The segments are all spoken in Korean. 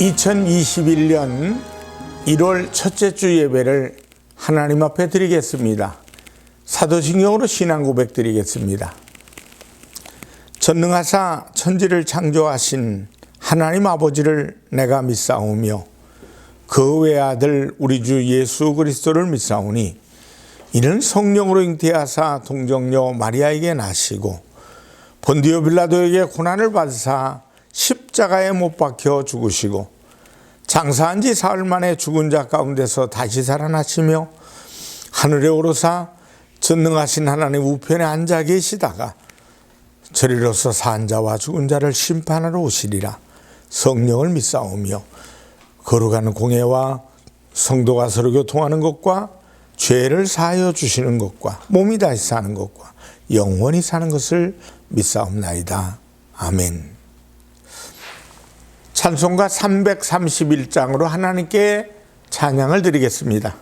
2021년 1월 첫째 주 예배를 하나님 앞에 드리겠습니다. 사도신경으로 신앙 고백 드리겠습니다. 전능하사 천지를 창조하신 하나님 아버지를 내가 믿사오며 그 외아들 우리 주 예수 그리스도를 믿사오니 이는 성령으로 잉태하사 동정녀 마리아에게 나시고 본디오 빌라도에게 고난을 받으사 십자가에 못 박혀 죽으시고 장사한 지 사흘 만에 죽은 자 가운데서 다시 살아나시며 하늘에 오르사 전능하신 하나님 우편에 앉아 계시다가 저리로서 산 자와 죽은 자를 심판하러 오시리라. 성령을 믿사오며 거룩한 공예와 성도가 서로 교통하는 것과 죄를 사하여 주시는 것과 몸이 다시 사는 것과 영원히 사는 것을 믿사옵나이다. 아멘. 찬송가 331장으로 하나님께 찬양을 드리겠습니다.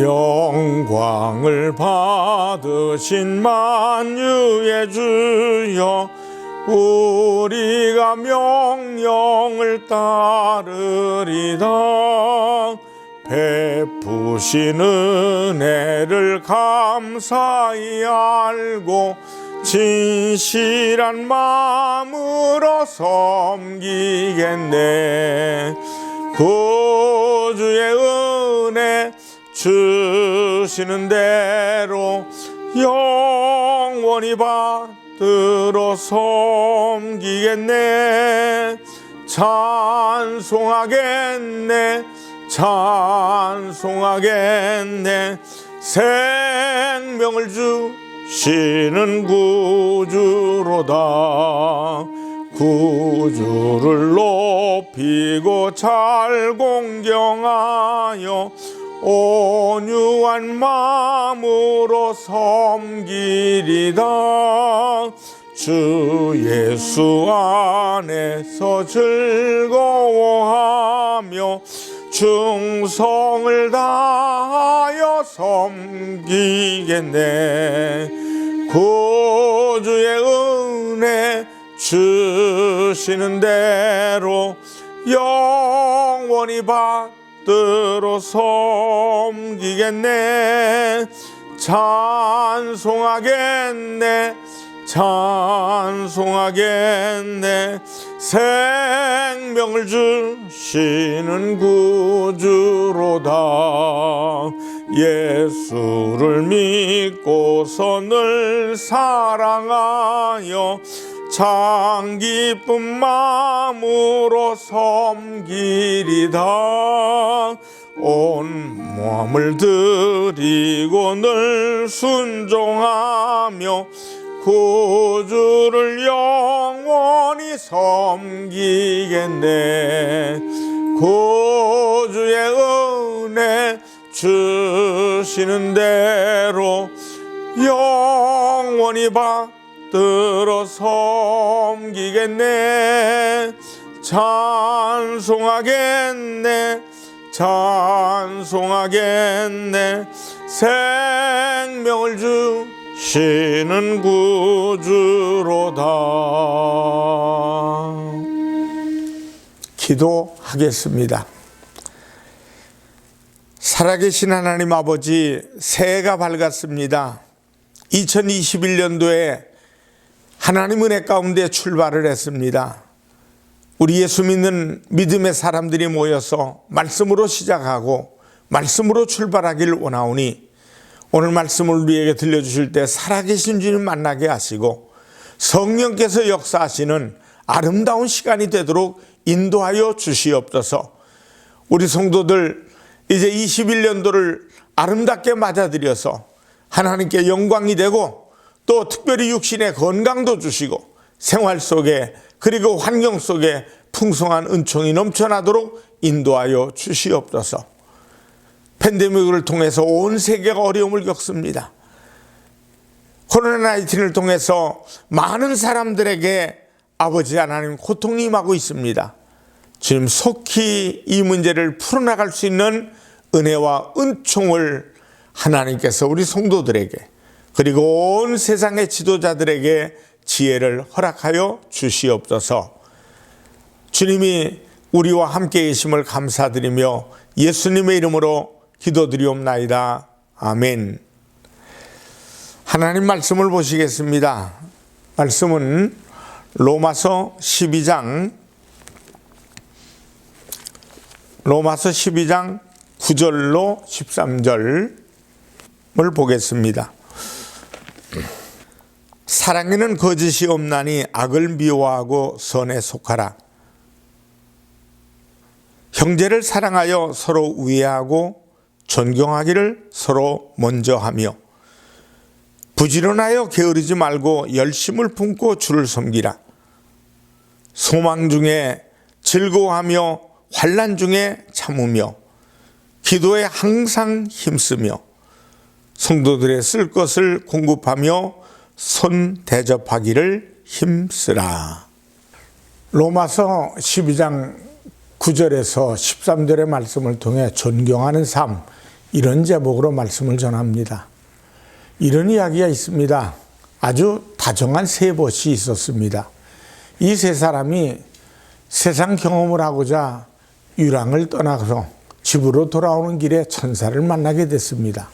영광을 받으신 만유의 주여, 우리가 명령을 따르리다. 베푸신 은혜를 감사히 알고 진실한 마음으로 섬기겠네. 구주의 은혜 주시는 대로 영원히 받들어 섬기겠네. 찬송하겠네. 찬송하겠네. 생명을 주시는 구주로다. 구주를 높이고 잘 공경하여 온유한 마음으로 섬기리다. 주 예수 안에서 즐거워하며 충성을 다하여 섬기겠네. 구주의 은혜 주시는 대로 영원히 받들어 섬기겠네. 찬송하겠네. 찬송하겠네. 생명을 주시는 구주로다. 예수를 믿고서 늘 사랑하여 참 기쁜 마음으로 섬기리다. 온 몸을 드리고 늘 순종하며 구주를 영원히 섬기겠네. 구주의 은혜 주시는 대로 영원히 받들어 섬기겠네. 찬송하겠네. 찬송하겠네. 생명을 주시는 구주로다. 기도하겠습니다. 살아계신 하나님 아버지, 새해가 밝았습니다. 2021년도에 하나님 은혜 가운데 출발을 했습니다. 우리 예수 믿는 믿음의 사람들이 모여서 말씀으로 시작하고 말씀으로 출발하기를 원하오니 오늘 말씀을 우리에게 들려주실 때 살아계신 주님 만나게 하시고 성령께서 역사하시는 아름다운 시간이 되도록 인도하여 주시옵소서. 우리 성도들 이제 21년도를 아름답게 맞아들여서 하나님께 영광이 되고 또 특별히 육신의 건강도 주시고 생활 속에 그리고 환경 속에 풍성한 은총이 넘쳐나도록 인도하여 주시옵소서. 팬데믹을 통해서 온 세계가 어려움을 겪습니다. 코로나19를 통해서 많은 사람들에게 아버지 하나님 고통이 임하고 있습니다. 주님 속히 이 문제를 풀어나갈 수 있는 은혜와 은총을 하나님께서 우리 성도들에게 그리고 온 세상의 지도자들에게 지혜를 허락하여 주시옵소서. 주님이 우리와 함께 계심을 감사드리며 예수님의 이름으로 기도드리옵나이다. 아멘. 하나님 말씀을 보시겠습니다. 말씀은 로마서 12장 9절로 13절을 보겠습니다. 사랑에는 거짓이 없나니 악을 미워하고 선에 속하라. 형제를 사랑하여 서로 우애하고 존경하기를 서로 먼저 하며 부지런하여 게으르지 말고 열심을 품고 주를 섬기라. 소망 중에 즐거워하며 환난 중에 참으며 기도에 항상 힘쓰며 성도들의 쓸 것을 공급하며 손 대접하기를 힘쓰라. 로마서 12장 9절에서 13절의 말씀을 통해 존경하는 삶, 이런 제목으로 말씀을 전합니다. 이런 이야기가 있습니다. 아주 다정한 세 벗이 있었습니다. 이 세 사람이 세상 경험을 하고자 유랑을 떠나서 집으로 돌아오는 길에 천사를 만나게 됐습니다.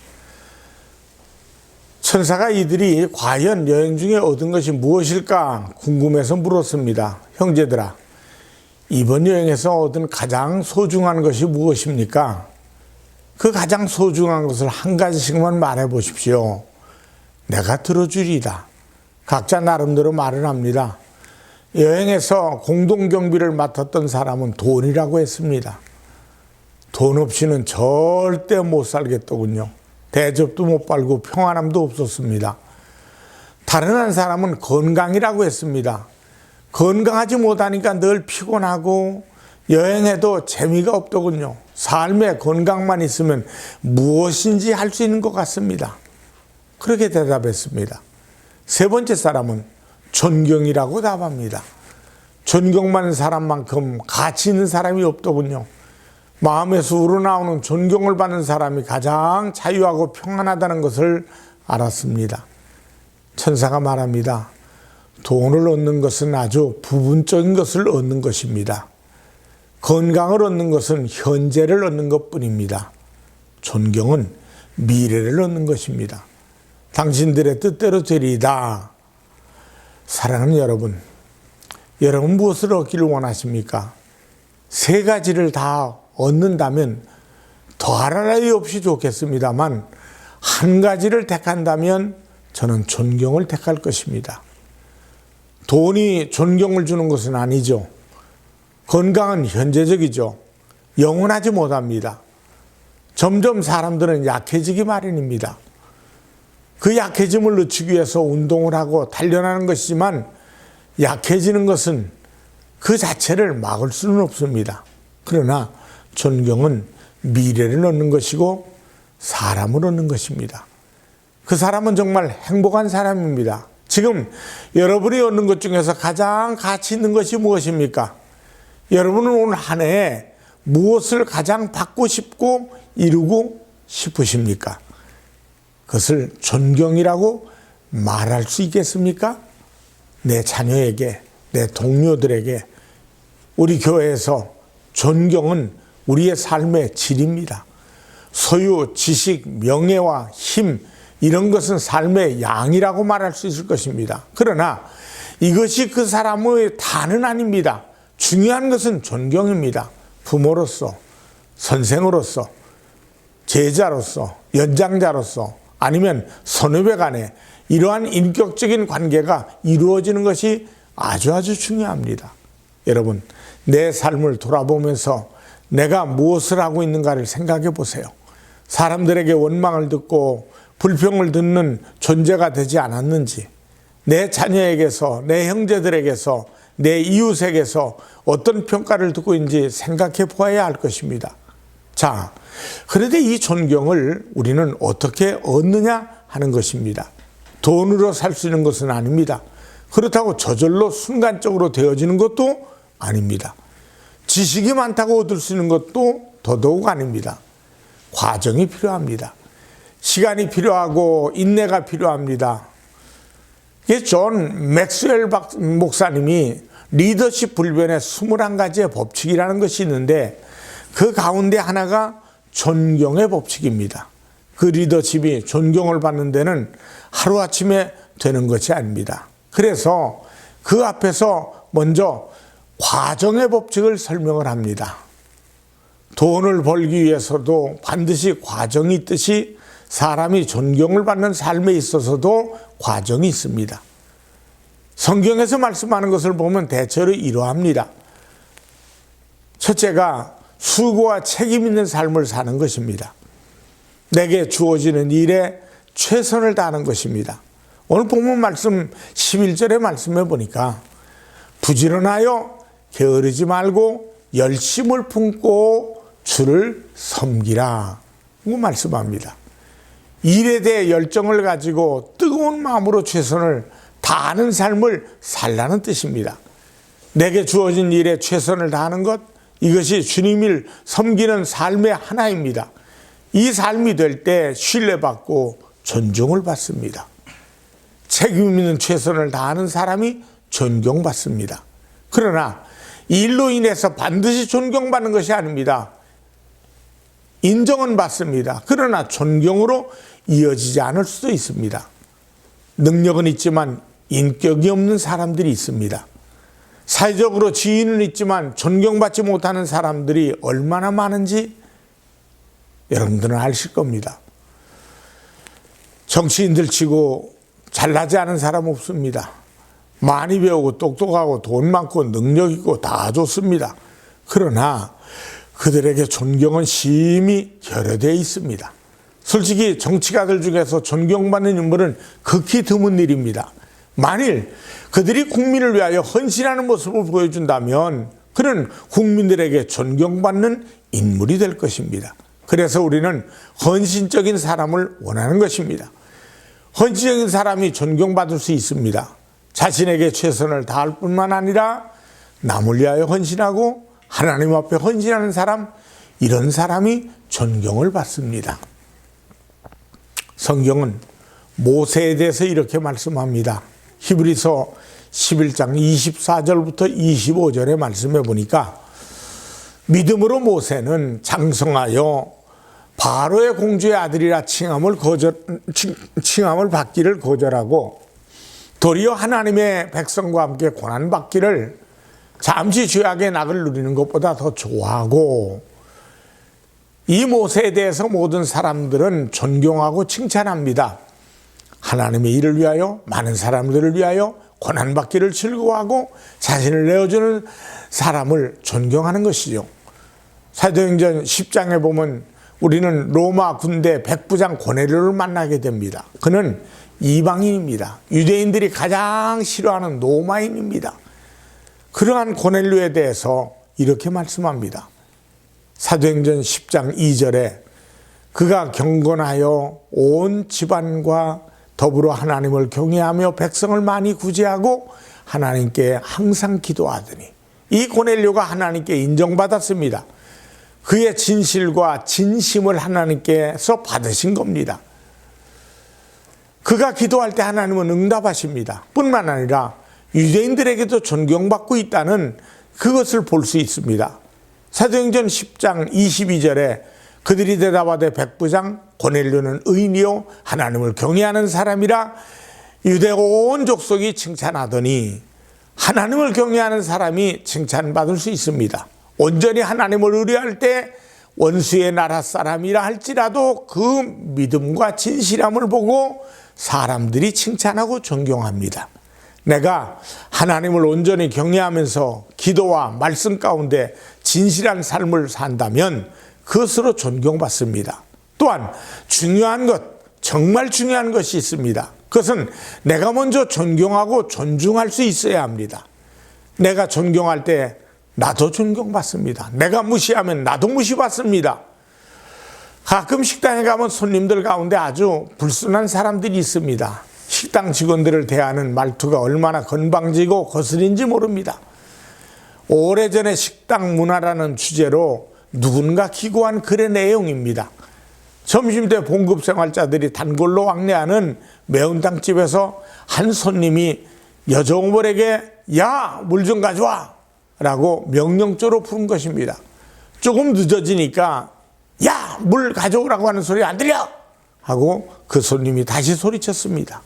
천사가 이들이 과연 여행 중에 얻은 것이 무엇일까 궁금해서 물었습니다. 형제들아, 이번 여행에서 얻은 가장 소중한 것이 무엇입니까? 그 가장 소중한 것을 한 가지씩만 말해 보십시오. 내가 들어주리이다. 각자 나름대로 말을 합니다. 여행에서 공동경비를 맡았던 사람은 돈이라고 했습니다. 돈 없이는 절대 못 살겠더군요. 대접도 못 받고 평안함도 없었습니다. 다른 한 사람은 건강이라고 했습니다. 건강하지 못하니까 늘 피곤하고 여행해도 재미가 없더군요. 삶에 건강만 있으면 무엇인지 할 수 있는 것 같습니다. 그렇게 대답했습니다. 세 번째 사람은 존경이라고 답합니다. 존경받는 사람만큼 가치 있는 사람이 없더군요. 마음에서 우러나오는 존경을 받는 사람이 가장 자유하고 평안하다는 것을 알았습니다. 천사가 말합니다. 돈을 얻는 것은 아주 부분적인 것을 얻는 것입니다. 건강을 얻는 것은 현재를 얻는 것뿐입니다. 존경은 미래를 얻는 것입니다. 당신들의 뜻대로 되리이다. 사랑하는 여러분 무엇을 얻기를 원하십니까? 세 가지를 다 얻는다면 더할 나위 없이 좋겠습니다만 한 가지를 택한다면 저는 존경을 택할 것입니다. 돈이 존경을 주는 것은 아니죠. 건강은 현재적이죠. 영원하지 못합니다. 점점 사람들은 약해지기 마련입니다. 그 약해짐을 늦추기 위해서 운동을 하고 단련하는 것이지만 약해지는 것은 그 자체를 막을 수는 없습니다. 그러나 존경은 미래를 얻는 것이고 사람을 얻는 것입니다. 그 사람은 정말 행복한 사람입니다. 지금 여러분이 얻는 것 중에서 가장 가치 있는 것이 무엇입니까? 여러분은 오늘 한 해에 무엇을 가장 받고 싶고 이루고 싶으십니까? 그것을 존경이라고 말할 수 있겠습니까? 내 자녀에게, 내 동료들에게, 우리 교회에서 존경은 우리의 삶의 질입니다. 소유, 지식, 명예와 힘, 이런 것은 삶의 양이라고 말할 수 있을 것입니다. 그러나 이것이 그 사람의 다는 아닙니다. 중요한 것은 존경입니다. 부모로서, 선생으로서, 제자로서, 연장자로서, 아니면 선후배 간에 이러한 인격적인 관계가 이루어지는 것이 아주 중요합니다. 여러분, 내 삶을 돌아보면서 내가 무엇을 하고 있는가를 생각해 보세요. 사람들에게 원망을 듣고 불평을 듣는 존재가 되지 않았는지, 내 자녀에게서, 내 형제들에게서, 내 이웃에게서 어떤 평가를 듣고 있는지 생각해 보아야 할 것입니다. 자, 그런데 이 존경을 우리는 어떻게 얻느냐 하는 것입니다. 돈으로 살 수 있는 것은 아닙니다. 그렇다고 저절로 순간적으로 되어지는 것도 아닙니다. 지식이 많다고 얻을 수 있는 것도 더더욱 아닙니다. 과정이 필요합니다. 시간이 필요하고 인내가 필요합니다. 이게 존 맥스웰 목사님이 리더십 불변의 21가지의 법칙이라는 것이 있는데 그 가운데 하나가 존경의 법칙입니다. 그 리더십이 존경을 받는 데는 하루아침에 되는 것이 아닙니다. 그래서 그 앞에서 먼저 과정의 법칙을 설명을 합니다. 돈을 벌기 위해서도 반드시 과정이 있듯이 사람이 존경을 받는 삶에 있어서도 과정이 있습니다. 성경에서 말씀하는 것을 보면 대체로 이러합니다. 첫째가 수고와 책임 있는 삶을 사는 것입니다. 내게 주어지는 일에 최선을 다하는 것입니다. 오늘 본문 말씀 11절의 말씀에 보니까 부지런하여 게으르지 말고 열심을 품고 주를 섬기라 고 말씀합니다. 일에 대해 열정을 가지고 뜨거운 마음으로 최선을 다하는 삶을 살라는 뜻입니다. 내게 주어진 일에 최선을 다하는 것, 이것이 주님을 섬기는 삶의 하나입니다. 이 삶이 될 때 신뢰받고 존중을 받습니다. 책임 있는 최선을 다하는 사람이 존경받습니다. 그러나 이 일로 인해서 반드시 존경받는 것이 아닙니다. 인정은 받습니다. 그러나 존경으로 이어지지 않을 수도 있습니다. 능력은 있지만 인격이 없는 사람들이 있습니다. 사회적으로 지위는 있지만 존경받지 못하는 사람들이 얼마나 많은지 여러분들은 아실 겁니다. 정치인들 치고 잘나지 않은 사람 없습니다. 많이 배우고 똑똑하고 돈 많고 능력 있고 다 좋습니다. 그러나 그들에게 존경은 심히 결여되어 있습니다. 솔직히 정치가들 중에서 존경받는 인물은 극히 드문 일입니다. 만일 그들이 국민을 위하여 헌신하는 모습을 보여준다면 그는 국민들에게 존경받는 인물이 될 것입니다. 그래서 우리는 헌신적인 사람을 원하는 것입니다. 헌신적인 사람이 존경받을 수 있습니다. 자신에게 최선을 다할 뿐만 아니라 남을 위하여 헌신하고 하나님 앞에 헌신하는 사람, 이런 사람이 존경을 받습니다. 성경은 모세에 대해서 이렇게 말씀합니다. 히브리서 11장 24절부터 25절의 말씀에 보니까 믿음으로 모세는 장성하여 바로의 공주의 아들이라 칭함을 받기를 거절하고 도리어 하나님의 백성과 함께 고난받기를 잠시 죄악의 낙을 누리는 것보다 더 좋아하고, 이 모세에 대해서 모든 사람들은 존경하고 칭찬합니다. 하나님의 일을 위하여, 많은 사람들을 위하여 고난받기를 즐거워하고 자신을 내어주는 사람을 존경하는 것이죠. 사도행전 10장에 보면 우리는 로마 군대 백부장 고넬료를 만나게 됩니다. 그는 이방인입니다. 유대인들이 가장 싫어하는 로마인입니다. 그러한 고넬료에 대해서 이렇게 말씀합니다. 사도행전 10장 2절에 그가 경건하여 온 집안과 더불어 하나님을 경외하며 백성을 많이 구제하고 하나님께 항상 기도하더니, 이 고넬료가 하나님께 인정받았습니다. 그의 진실과 진심을 하나님께서 받으신 겁니다. 그가 기도할 때 하나님은 응답하십니다. 뿐만 아니라 유대인들에게도 존경받고 있다는 그것을 볼 수 있습니다. 사도행전 10장 22절에 그들이 대답하되 백부장 고넬료는 의인이요 하나님을 경외하는 사람이라 유대 온 족속이 칭찬하더니, 하나님을 경외하는 사람이 칭찬받을 수 있습니다. 온전히 하나님을 의뢰할 때 원수의 나라 사람이라 할지라도 그 믿음과 진실함을 보고 사람들이 칭찬하고 존경합니다. 내가 하나님을 온전히 경외하면서 기도와 말씀 가운데 진실한 삶을 산다면 그것으로 존경받습니다. 또한 중요한 것, 정말 중요한 것이 있습니다. 그것은 내가 먼저 존경하고 존중할 수 있어야 합니다. 내가 존경할 때 나도 존경받습니다. 내가 무시하면 나도 무시받습니다. 가끔 식당에 가면 손님들 가운데 아주 불순한 사람들이 있습니다. 식당 직원들을 대하는 말투가 얼마나 건방지고 거슬린지 모릅니다. 오래전에 식당 문화라는 주제로 누군가 기고한 글의 내용입니다. 점심때 봉급생활자들이 단골로 왕래하는 매운탕집에서 한 손님이 여종업원에게 야, 물 좀 가져와 라고 명령조로 부른 것입니다. 조금 늦어지니까 야, 물 가져오라고 하는 소리 안 들려 하고 그 손님이 다시 소리쳤습니다.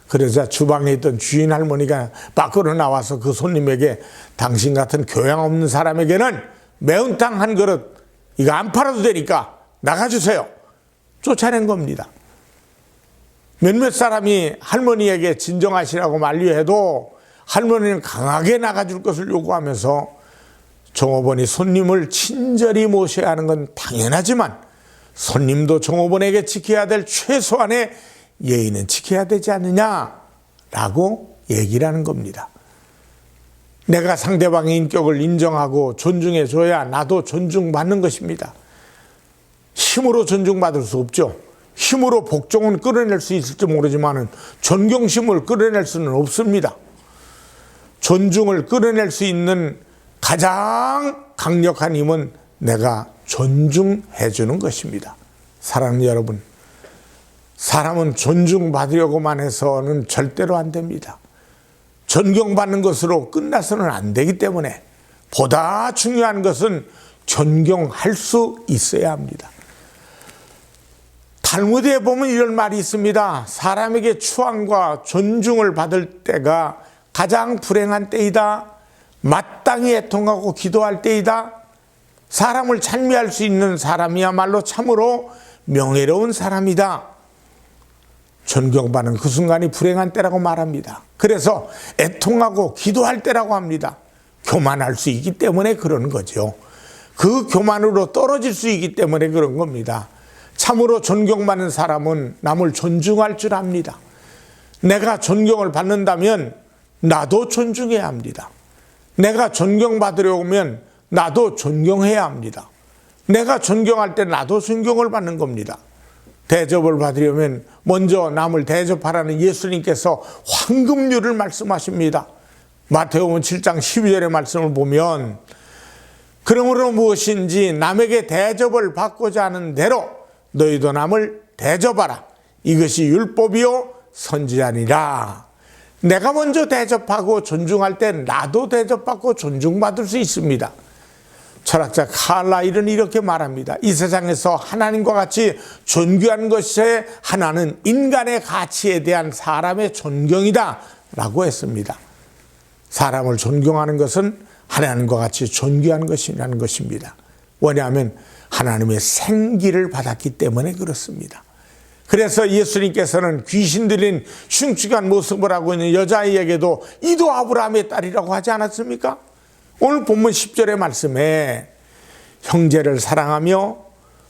그러자 주방에 있던 주인 할머니가 밖으로 나와서 그 손님에게 당신 같은 교양 없는 사람에게는 매운탕 한 그릇 이거 안 팔아도 되니까 나가주세요. 쫓아낸 겁니다. 몇몇 사람이 할머니에게 진정하시라고 만류해도 할머니는 강하게 나가줄 것을 요구하면서 종업원이 손님을 친절히 모셔야 하는 건 당연하지만 손님도 종업원에게 지켜야 될 최소한의 예의는 지켜야 되지 않느냐라고 얘기를 하는 겁니다. 내가 상대방의 인격을 인정하고 존중해 줘야 나도 존중받는 것입니다. 힘으로 존중받을 수 없죠. 힘으로 복종은 끌어낼 수 있을지 모르지만 존경심을 끌어낼 수는 없습니다. 존중을 끌어낼 수 있는 가장 강력한 힘은 내가 존중해 주는 것입니다. 사랑하는 여러분, 사람은 존중받으려고만 해서는 절대로 안 됩니다. 존경받는 것으로 끝나서는 안 되기 때문에 보다 중요한 것은 존경할 수 있어야 합니다. 탈무드에 보면 이런 말이 있습니다. 사람에게 추앙과 존중을 받을 때가 가장 불행한 때이다. 마땅히 애통하고 기도할 때이다. 사람을 찬미할 수 있는 사람이야말로 참으로 명예로운 사람이다. 존경받는 그 순간이 불행한 때라고 말합니다. 그래서 애통하고 기도할 때라고 합니다. 교만할 수 있기 때문에 그러는 거죠. 그 교만으로 떨어질 수 있기 때문에 그런 겁니다. 참으로 존경받는 사람은 남을 존중할 줄 압니다. 내가 존경을 받는다면 나도 존중해야 합니다. 내가 존경받으려고 하면 나도 존경해야 합니다. 내가 존경할 때 나도 존경을 받는 겁니다. 대접을 받으려면 먼저 남을 대접하라는 예수님께서 황금률을 말씀하십니다. 마태복음 7장 12절의 말씀을 보면 그러므로 무엇인지 남에게 대접을 받고자 하는 대로 너희도 남을 대접하라. 이것이 율법이요 선지자니라. 내가 먼저 대접하고 존중할 때 나도 대접받고 존중받을 수 있습니다. 철학자 칼라일은 이렇게 말합니다. 이 세상에서 하나님과 같이 존귀한 것의 하나는 인간의 가치에 대한 사람의 존경이다 라고 했습니다. 사람을 존경하는 것은 하나님과 같이 존귀한 것이라는 것입니다. 왜냐하면 하나님의 생기를 받았기 때문에 그렇습니다. 그래서 예수님께서는 귀신 들린 흉측한 모습을 하고 있는 여자아이에게도 이도 아브라함의 딸이라고 하지 않았습니까? 오늘 본문 10절의 말씀에 형제를 사랑하며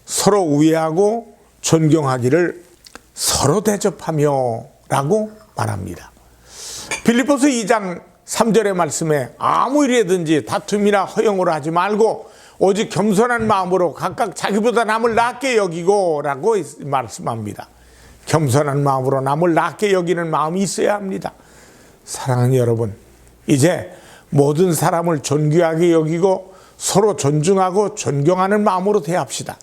서로 우애하고 존경하기를 서로 대접하며 라고 말합니다. 빌립보서 2장 3절의 말씀에 아무 일이든지 다툼이나 허영으로 하지 말고 오직 겸손한 마음으로 각각 자기보다 남을 낮게 여기고 라고 말씀합니다. 겸손한 마음으로 남을 낮게 여기는 마음이 있어야 합니다. 사랑하는 여러분, 이제 모든 사람을 존귀하게 여기고 서로 존중하고 존경하는 마음으로 대합시다.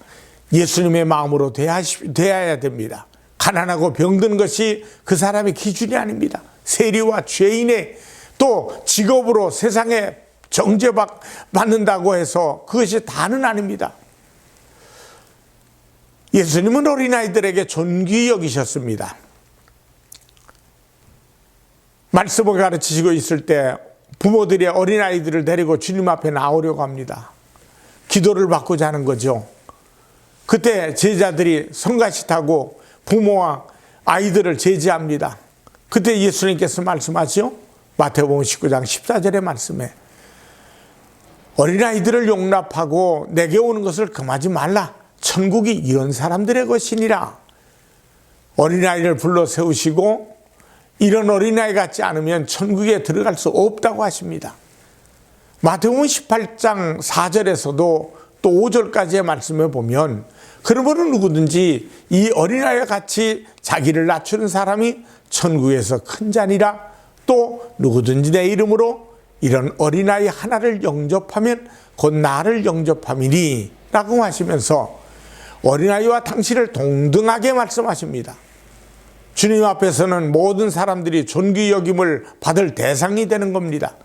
예수님의 마음으로 대해야 됩니다. 가난하고 병든 것이 그 사람의 기준이 아닙니다. 세리와 죄인의 또 직업으로 세상에 정죄받는다고 해서 그것이 다는 아닙니다. 예수님은 어린아이들에게 존귀히 여기셨습니다. 말씀을 가르치시고 있을 때 부모들이 어린아이들을 데리고 주님 앞에 나오려고 합니다. 기도를 받고자 하는 거죠. 그때 제자들이 성가시 타고 부모와 아이들을 제지합니다. 그때 예수님께서 말씀하시죠. 마태복음 19장 14절의 말씀에 어린아이들을 용납하고 내게 오는 것을 금하지 말라. 천국이 이런 사람들의 것이니라. 어린아이를 불러 세우시고 이런 어린아이 같지 않으면 천국에 들어갈 수 없다고 하십니다. 마태복음 18장 4절에서도 또 5절까지의 말씀에 보면 그러므로 누구든지 이 어린아이와 같이 자기를 낮추는 사람이 천국에서 큰 자니라. 또 누구든지 내 이름으로 이런 어린아이 하나를 영접하면 곧 나를 영접함이니 라고 하시면서 어린아이와 당신을 동등하게 말씀하십니다. 주님 앞에서는 모든 사람들이 존귀 여김을 받을 대상이 되는 겁니다.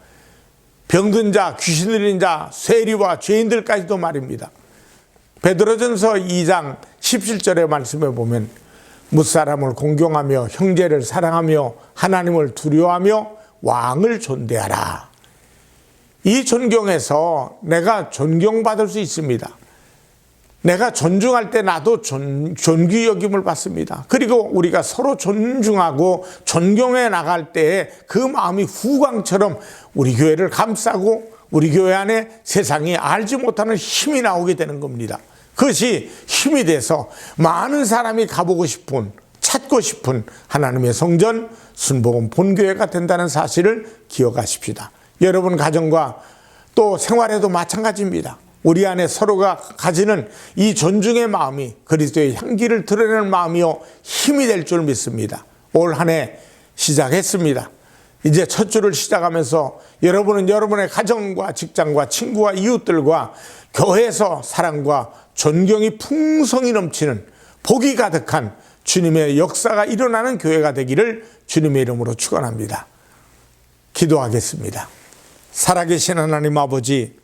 병든 자, 귀신 들린 자, 세리와 죄인들까지도 말입니다. 베드로전서 2장 17절의 말씀에 보면 무사람을 공경하며 형제를 사랑하며 하나님을 두려워하며 왕을 존대하라. 이 존경에서 내가 존경받을 수 있습니다. 내가 존중할 때 나도 존귀 여김을 받습니다. 그리고 우리가 서로 존중하고 존경해 나갈 때에 그 마음이 후광처럼 우리 교회를 감싸고 우리 교회 안에 세상이 알지 못하는 힘이 나오게 되는 겁니다. 그것이 힘이 돼서 많은 사람이 가보고 싶은, 찾고 싶은 하나님의 성전 순복음 본교회가 된다는 사실을 기억하십시다. 여러분 가정과 또 생활에도 마찬가지입니다. 우리 안에 서로가 가지는 이 존중의 마음이 그리스도의 향기를 드러내는 마음이요 힘이 될 줄 믿습니다. 올 한 해 시작했습니다. 이제 첫 주를 시작하면서 여러분은 여러분의 가정과 직장과 친구와 이웃들과 교회에서 사랑과 존경이 풍성히 넘치는 복이 가득한 주님의 역사가 일어나는 교회가 되기를 주님의 이름으로 축원합니다. 기도하겠습니다. 살아계신 하나님 아버지,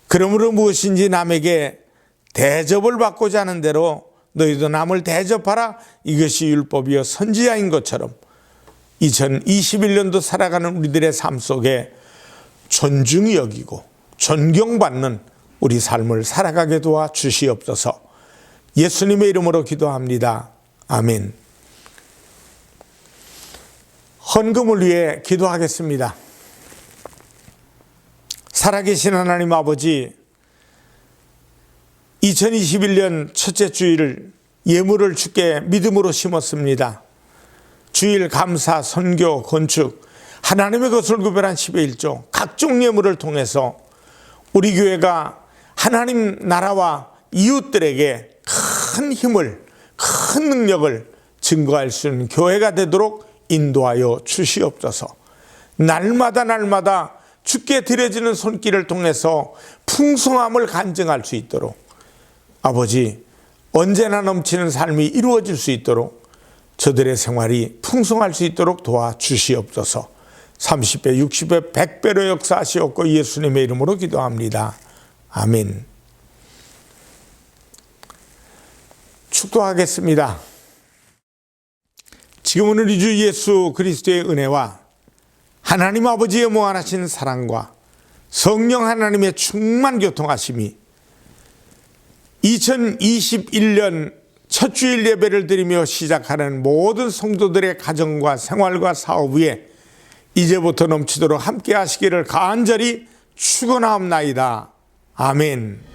그러므로 무엇인지 남에게 대접을 받고자 하는 대로 너희도 남을 대접하라. 이것이 율법이요 선지자인 것처럼 2021년도 살아가는 우리들의 삶 속에 존중이 여기고 존경받는 우리 삶을 살아가게 도와 주시옵소서. 예수님의 이름으로 기도합니다. 아멘. 헌금을 위해 기도하겠습니다. 살아계신 하나님 아버지, 2021년 첫째 주일을 예물을 주께 믿음으로 심었습니다. 주일 감사, 선교, 건축, 하나님의 것을 구별한 10의 1조 각종 예물을 통해서 우리 교회가 하나님 나라와 이웃들에게 큰 힘을, 큰 능력을 증거할 수 있는 교회가 되도록 인도하여 주시옵소서. 날마다 주께 드려지는 손길을 통해서 풍성함을 간증할 수 있도록 아버지, 언제나 넘치는 삶이 이루어질 수 있도록 저들의 생활이 풍성할 수 있도록 도와주시옵소서. 30배, 60배, 100배로 역사하시옵고 예수님의 이름으로 기도합니다. 아멘. 축도하겠습니다. 지금은 우리 주 예수 그리스도의 은혜와 하나님 아버지의 무한하신 사랑과 성령 하나님의 충만 교통하심이 2021년 첫 주일 예배를 드리며 시작하는 모든 성도들의 가정과 생활과 사업 위에 이제부터 넘치도록 함께 하시기를 간절히 축원하옵나이다. 아멘.